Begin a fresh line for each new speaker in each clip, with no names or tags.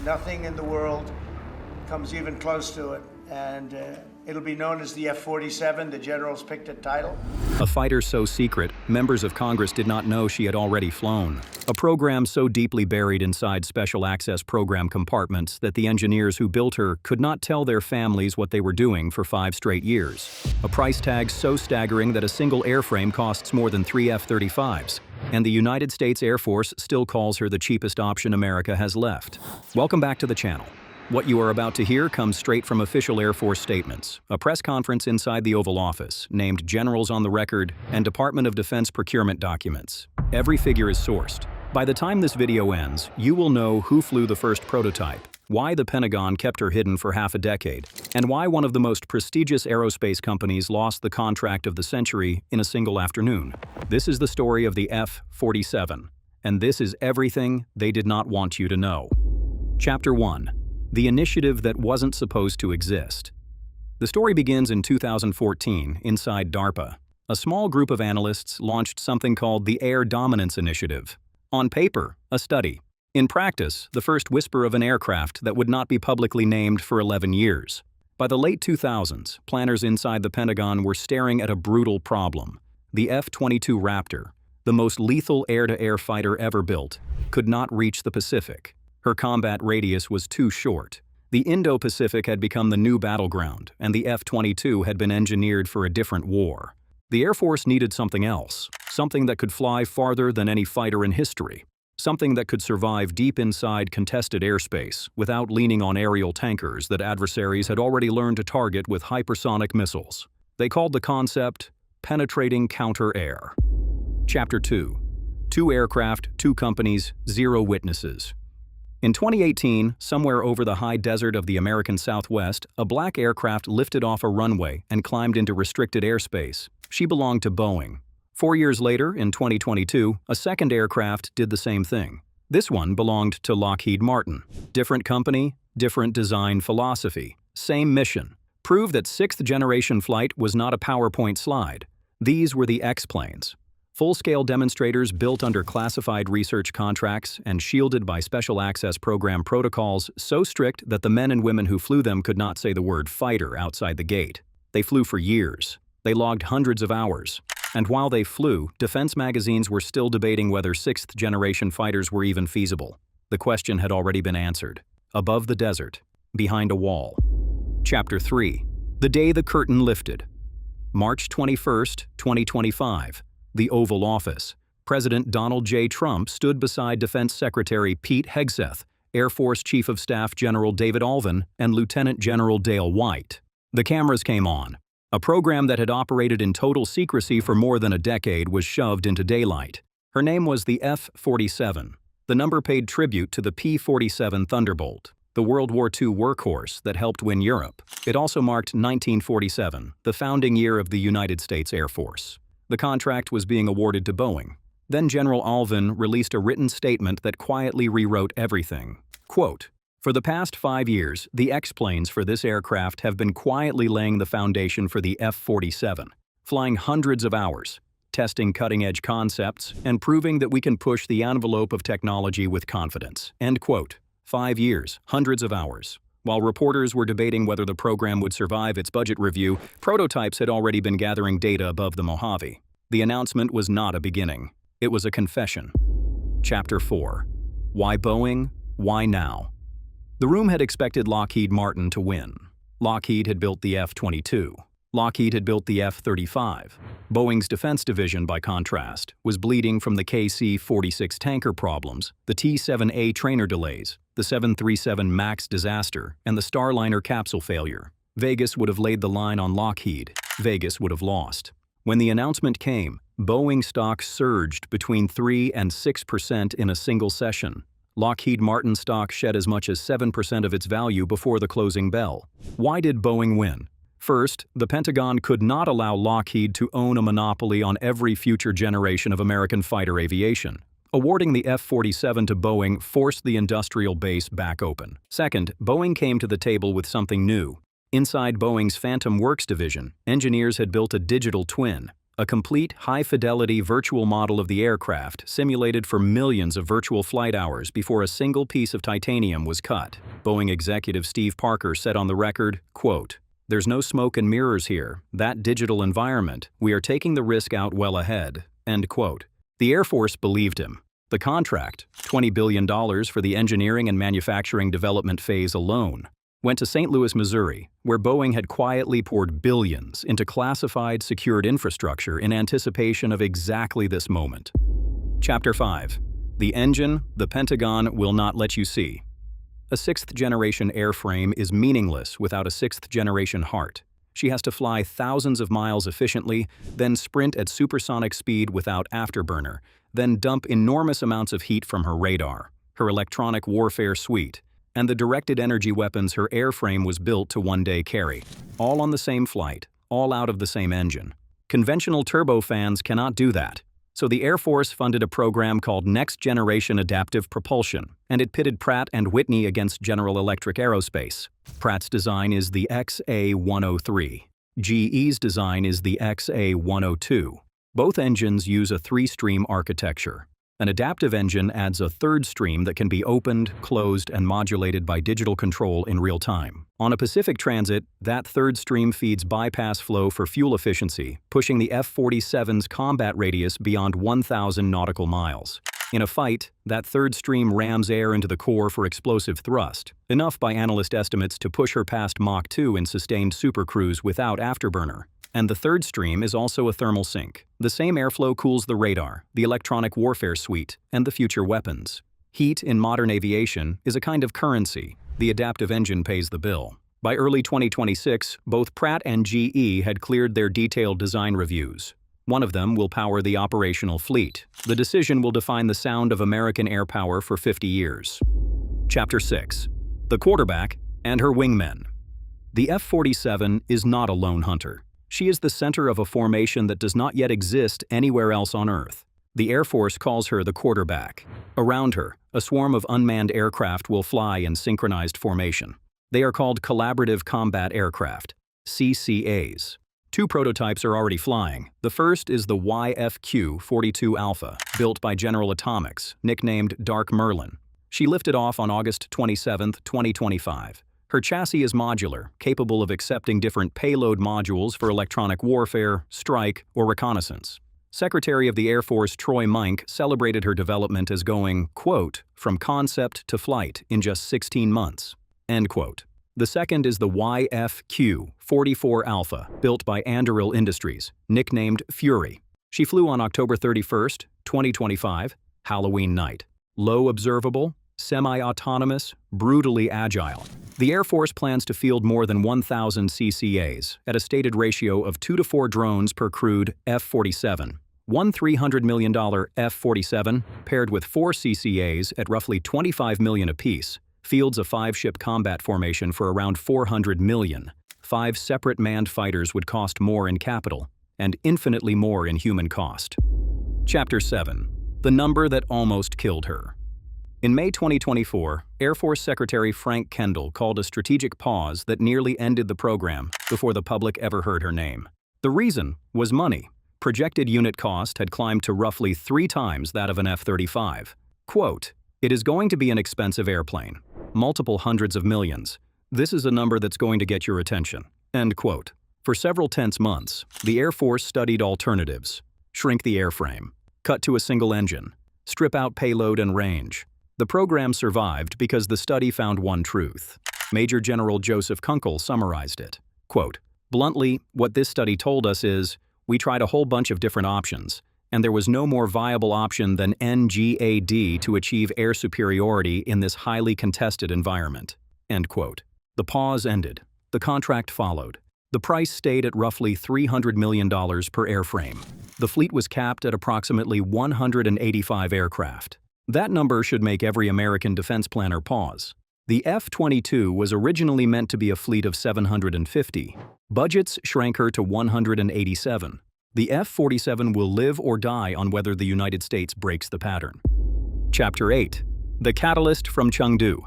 Nothing in the world comes even close to it. And it'll be known as the F-47. The generals picked a title.
A fighter so secret, members of Congress did not know she had already flown. A program so deeply buried inside special access program compartments that the engineers who built her could not tell their families what they were doing for 5 straight years. A price tag so staggering that a single airframe costs more than 3 F-35s. And the United States Air Force still calls her the cheapest option America has left. Welcome back to the channel. What you are about to hear comes straight from official Air Force statements, a press conference inside the Oval Office, named generals on the record, and Department of Defense procurement documents. Every figure is sourced. By the time this video ends, you will know who flew the first prototype, why the Pentagon kept her hidden for half a decade, and why one of the most prestigious aerospace companies lost the contract of the century in a single afternoon. This is the story of the F-47, and this is everything they did not want you to know. Chapter 1. The initiative that wasn't supposed to exist. The story begins in 2014 inside DARPA. A small group of analysts launched something called the Air Dominance Initiative. On paper, a study. In practice, the first whisper of an aircraft that would not be publicly named for 11 years. By the late 2000s, planners inside the Pentagon were staring at a brutal problem. The F-22 Raptor, the most lethal air-to-air fighter ever built, could not reach the Pacific. Her combat radius was too short. The Indo-Pacific had become the new battleground, and the F-22 had been engineered for a different war. The Air Force needed something else, something that could fly farther than any fighter in history, something that could survive deep inside contested airspace without leaning on aerial tankers that adversaries had already learned to target with hypersonic missiles. They called the concept penetrating counter-air. Chapter 2. 2 aircraft, 2 companies, 0 witnesses. In 2018, somewhere over the high desert of the American Southwest, a black aircraft lifted off a runway and climbed into restricted airspace. She belonged to Boeing. 4 years later, in 2022, a second aircraft did the same thing. This one belonged to Lockheed Martin. Different company, different design philosophy. Same mission. Prove that 6th-generation flight was not a PowerPoint slide. These were the X-planes. Full-scale demonstrators built under classified research contracts and shielded by special access program protocols so strict that the men and women who flew them could not say the word fighter outside the gate. They flew for years. They logged hundreds of hours. And while they flew, defense magazines were still debating whether 6th-generation fighters were even feasible. The question had already been answered. Above the desert, behind a wall. Chapter 3. The day the curtain lifted. March 21st, 2025. The Oval Office. President Donald J. Trump stood beside Defense Secretary Pete Hegseth, Air Force Chief of Staff General David Alvin, and Lieutenant General Dale White. The cameras came on. A program that had operated in total secrecy for more than a decade was shoved into daylight. Her name was the F-47. The number paid tribute to the P-47 Thunderbolt, the World War II workhorse that helped win Europe. It also marked 1947, the founding year of the United States Air Force. The contract was being awarded to Boeing. Then General Alvin released a written statement that quietly rewrote everything. Quote, "For the past 5 years, the X-planes for this aircraft have been quietly laying the foundation for the F-47, flying hundreds of hours, testing cutting-edge concepts, and proving that we can push the envelope of technology with confidence." End quote. 5 years, hundreds of hours. While reporters were debating whether the program would survive its budget review, prototypes had already been gathering data above the Mojave. The announcement was not a beginning. It was a confession. Chapter 4. Why Boeing? Why now? The room had expected Lockheed Martin to win. Lockheed had built the F-22. Lockheed had built the F-35. Boeing's defense division, by contrast, was bleeding from the KC-46 tanker problems, the T-7A trainer delays, the 737 MAX disaster, and the Starliner capsule failure. Vegas would have laid the line on Lockheed. Vegas would have lost. When the announcement came, Boeing stock surged between 3 and 6% in a single session. Lockheed Martin stock shed as much as 7% of its value before the closing bell. Why did Boeing win? First, the Pentagon could not allow Lockheed to own a monopoly on every future generation of American fighter aviation. Awarding the F-47 to Boeing forced the industrial base back open. Second, Boeing came to the table with something new. Inside Boeing's Phantom Works division, engineers had built a digital twin, a complete, high-fidelity virtual model of the aircraft simulated for millions of virtual flight hours before a single piece of titanium was cut. Boeing executive Steve Parker said on the record, quote, "There's no smoke and mirrors here. That digital environment, we are taking the risk out well ahead." End quote. The Air Force believed him. The contract, $20 billion for the engineering and manufacturing development phase alone, went to St. Louis, Missouri, where Boeing had quietly poured billions into classified, secured infrastructure in anticipation of exactly this moment. Chapter 5. The engine the Pentagon will not let you see. A sixth-generation airframe is meaningless without a sixth-generation heart. She has to fly thousands of miles efficiently, then sprint at supersonic speed without afterburner, then dump enormous amounts of heat from her radar, her electronic warfare suite, and the directed energy weapons her airframe was built to one day carry, all on the same flight, all out of the same engine. Conventional turbofans cannot do that, so the Air Force funded a program called Next Generation Adaptive Propulsion, and it pitted Pratt and Whitney against General Electric Aerospace. Pratt's design is the XA-103. GE's design is the XA-102. Both engines use a three-stream architecture. An adaptive engine adds a third stream that can be opened, closed, and modulated by digital control in real time. On a Pacific transit, that third stream feeds bypass flow for fuel efficiency, pushing the F-47's combat radius beyond 1,000 nautical miles. In a fight, that third stream rams air into the core for explosive thrust, enough by analyst estimates to push her past Mach 2 in sustained supercruise without afterburner. And the third stream is also a thermal sink. The same airflow cools the radar, the electronic warfare suite, and the future weapons. Heat in modern aviation is a kind of currency. The adaptive engine pays the bill. By early 2026, both Pratt and GE had cleared their detailed design reviews. One of them will power the operational fleet. The decision will define the sound of American air power for 50 years. Chapter 6. The Quarterback and Her Wingmen. The F-47 is not a lone hunter. She is the center of a formation that does not yet exist anywhere else on Earth. The Air Force calls her the quarterback. Around her, a swarm of unmanned aircraft will fly in synchronized formation. They are called Collaborative Combat Aircraft, CCAs. Two prototypes are already flying. The first is the YFQ-42 Alpha, built by General Atomics, nicknamed Dark Merlin. She lifted off on August 27, 2025. Her chassis is modular, capable of accepting different payload modules for electronic warfare, strike, or reconnaissance. Secretary of the Air Force Troy Mink celebrated her development as going, quote, "from concept to flight in just 16 months." End quote. The second is the YFQ-44 Alpha, built by Anduril Industries, nicknamed Fury. She flew on October 31, 2025, Halloween night. Low observable, semi-autonomous, brutally agile. The Air Force plans to field more than 1,000 CCAs at a stated ratio of 2 to 4 drones per crewed F-47. One $300 million F-47, paired with 4 CCAs at roughly $25 million apiece, fields a 5-ship combat formation for around $400 million. 5 separate manned fighters would cost more in capital, and infinitely more in human cost. Chapter 7. The number that almost killed her. In May 2024, Air Force Secretary Frank Kendall called a strategic pause that nearly ended the program before the public ever heard her name. The reason was money. Projected unit cost had climbed to roughly 3 times that of an F-35. Quote, "It is going to be an expensive airplane. Multiple hundreds of millions. This is a number that's going to get your attention." End quote. For several tense months, the Air Force studied alternatives. Shrink the airframe. Cut to a single engine. Strip out payload and range. The program survived because the study found one truth. Major General Joseph Kunkel summarized it. Quote, "Bluntly, what this study told us is, we tried a whole bunch of different options, and there was no more viable option than NGAD to achieve air superiority in this highly contested environment." End quote. The pause ended. The contract followed. The price stayed at roughly $300 million per airframe. The fleet was capped at approximately 185 aircraft. That number should make every American defense planner pause. The F-22 was originally meant to be a fleet of 750. Budgets shrank her to 187. The F-47 will live or die on whether the United States breaks the pattern. Chapter 8. The Catalyst from Chengdu.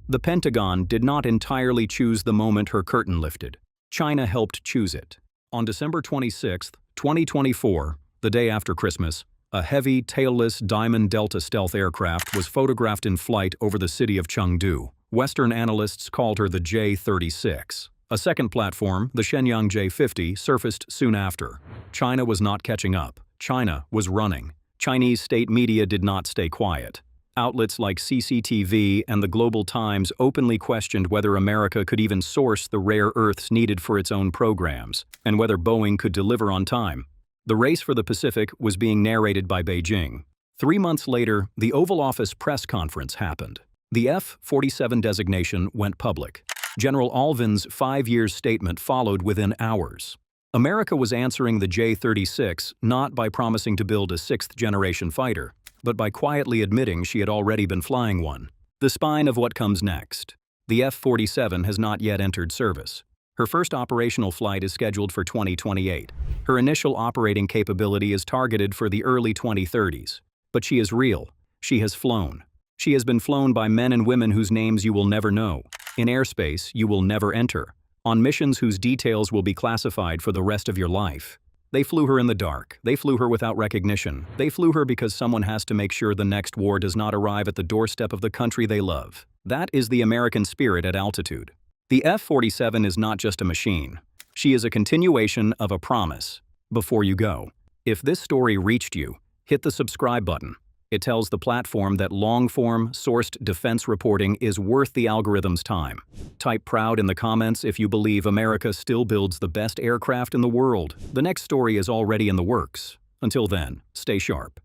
The Pentagon did not entirely choose the moment her curtain lifted. China helped choose it. On December 26, 2024, the day after Christmas, a heavy, tailless Diamond Delta stealth aircraft was photographed in flight over the city of Chengdu. Western analysts called her the J-36. A second platform, the Shenyang J-50, surfaced soon after. China was not catching up. China was running. Chinese state media did not stay quiet. Outlets like CCTV and the Global Times openly questioned whether America could even source the rare earths needed for its own programs, and whether Boeing could deliver on time. The race for the Pacific was being narrated by Beijing. 3 months later, the Oval Office press conference happened. The F-47 designation went public. General Alvin's 5-year statement followed within hours. America was answering the J-36 not by promising to build a 6th-generation fighter, but by quietly admitting she had already been flying one. The spine of what comes next. The F-47 has not yet entered service. Her first operational flight is scheduled for 2028. Her initial operating capability is targeted for the early 2030s. But she is real. She has flown. She has been flown by men and women whose names you will never know, in airspace you will never enter, on missions whose details will be classified for the rest of your life. They flew her in the dark. They flew her without recognition. They flew her because someone has to make sure the next war does not arrive at the doorstep of the country they love. That is the American spirit at altitude. The F-47 is not just a machine. She is a continuation of a promise. Before you go, if this story reached you, hit the subscribe button. It tells the platform that long-form, sourced defense reporting is worth the algorithm's time. Type proud in the comments if you believe America still builds the best aircraft in the world. The next story is already in the works. Until then, stay sharp.